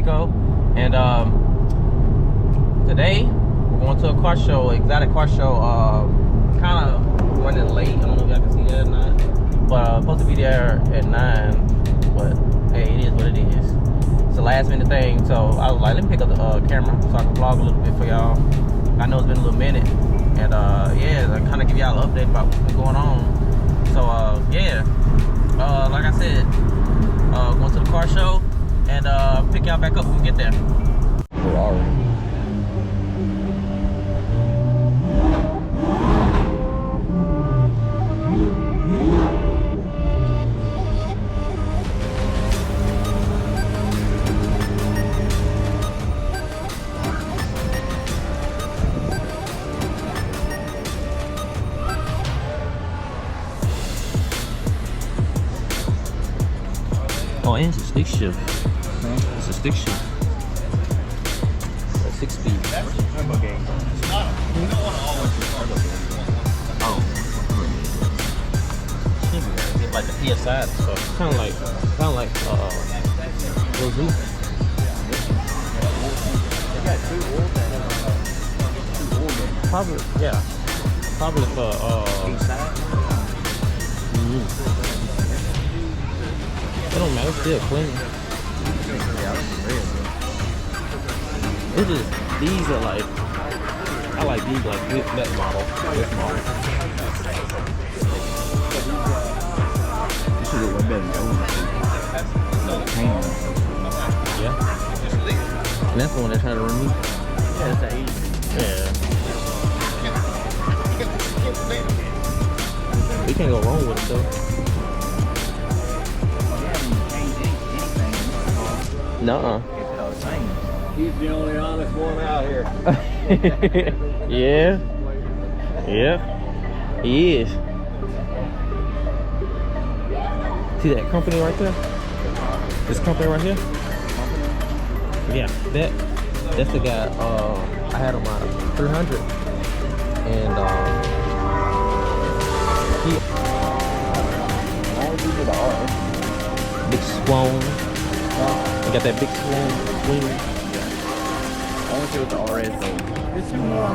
Diego, and today we're going to a car show, exotic car show. Kind of running late. I don't know if y'all can see that or not, but supposed to be there at 9. But hey, it is what it is. It's a last minute thing, so I was like, let me pick up the camera so I can vlog a little bit for y'all. I know it's been a little minute, and yeah, I kind of give y'all an update about what's been going on. So yeah, like I said, going to the car show, and pick y'all back up when we get there. Ferrari. Oh, and it's a stick shift. It's a stick shift. A 6-speed. That's a turbo game. It's not. You don't want to always do turbo game. Oh. Get like the PSI and stuff. Kind of like Rosie. They got 2 old games. Probably, yeah. Probably for it don't matter, it's still clean. It's just, these are like, I like these, like that model, this model. This is a little better than yeah. And that's the one they're trying to remove. Yeah, that's that easy. Yeah. You can't go wrong with it though. Nuh-uh. He's the only honest one out here. Yeah. Yeah. He is. See that company right there? This company right here? Yeah, that's the guy I had him out of 300. And he big swan. I got that big swing. I want to see what the RS is. It's more.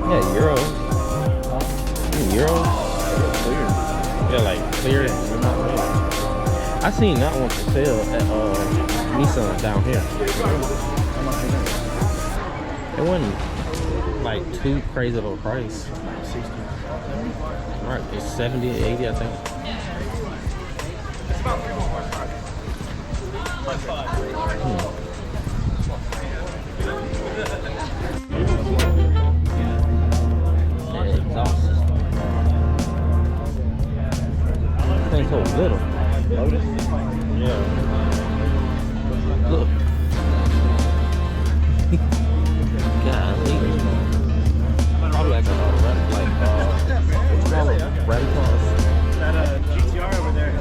Yeah, Euros. Euros? Yeah, like clear. I seen that one for sale at Nissan down here. It wasn't like too crazy of a price. Right, it's 70, 80, I think. Yeah, exhaust system. This thing's so little. Yeah. Look. Golly. Probably like radical. That GTR over there.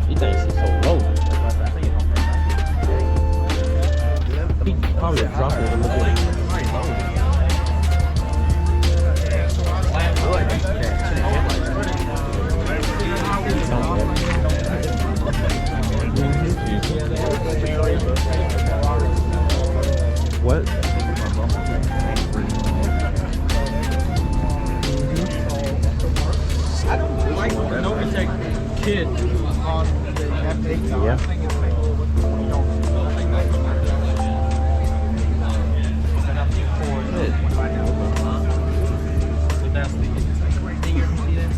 He thinks he's so low. He probably dropped it a little bit. What? I don't like no protect kid on the F8. Yeah. So that's the thing you can see there.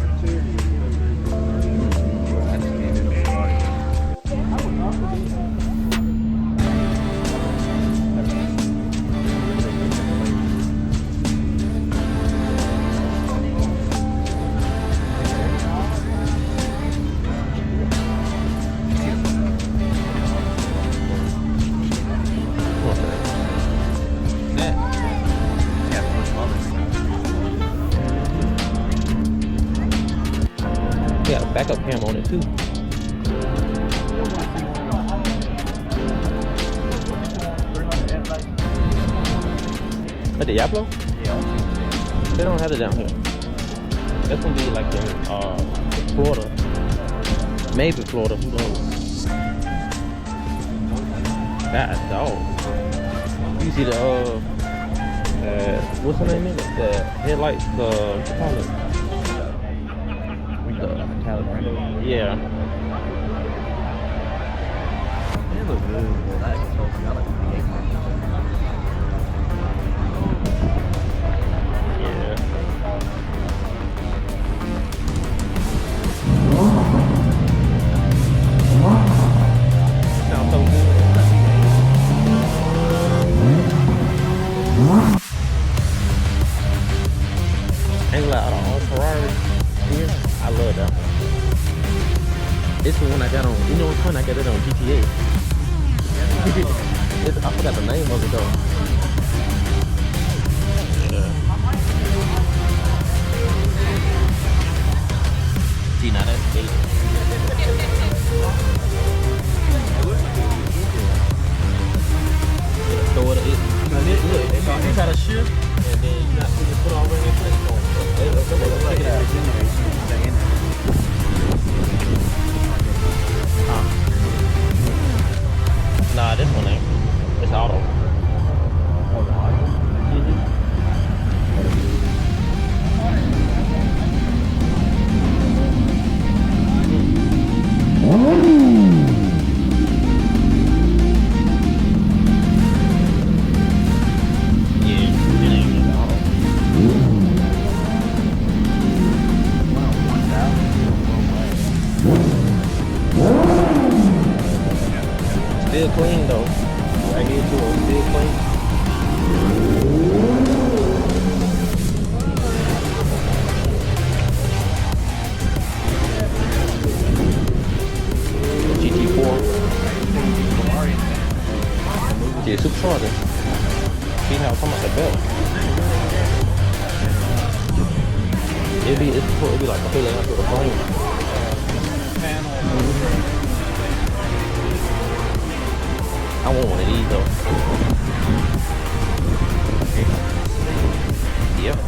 Got a backup cam on it too. At Diablo? Yeah. They don't have it down here. That's gonna be like in Florida. Maybe Florida, who knows? God, dog. You see the what's the name in it? The headlights, what you call it? Yeah. They look good. I like the V8 one. Yeah. Sounds so good. Ain't like all Ferrari here. I love that one. This is the one I got on. You know what's fun? I got it on GTA. I forgot the name of it though. Yeah. See, now that's big. Throw it. Look, you try to shift, and then you not put it all in your place. Nah, this one ain't. It's auto. Still clean though. Right here too, still clean. GT4. Yeah, supercharger. See how I'm talking about the belt. It'll be like a feeling after the frame. I want one of these though. Yep.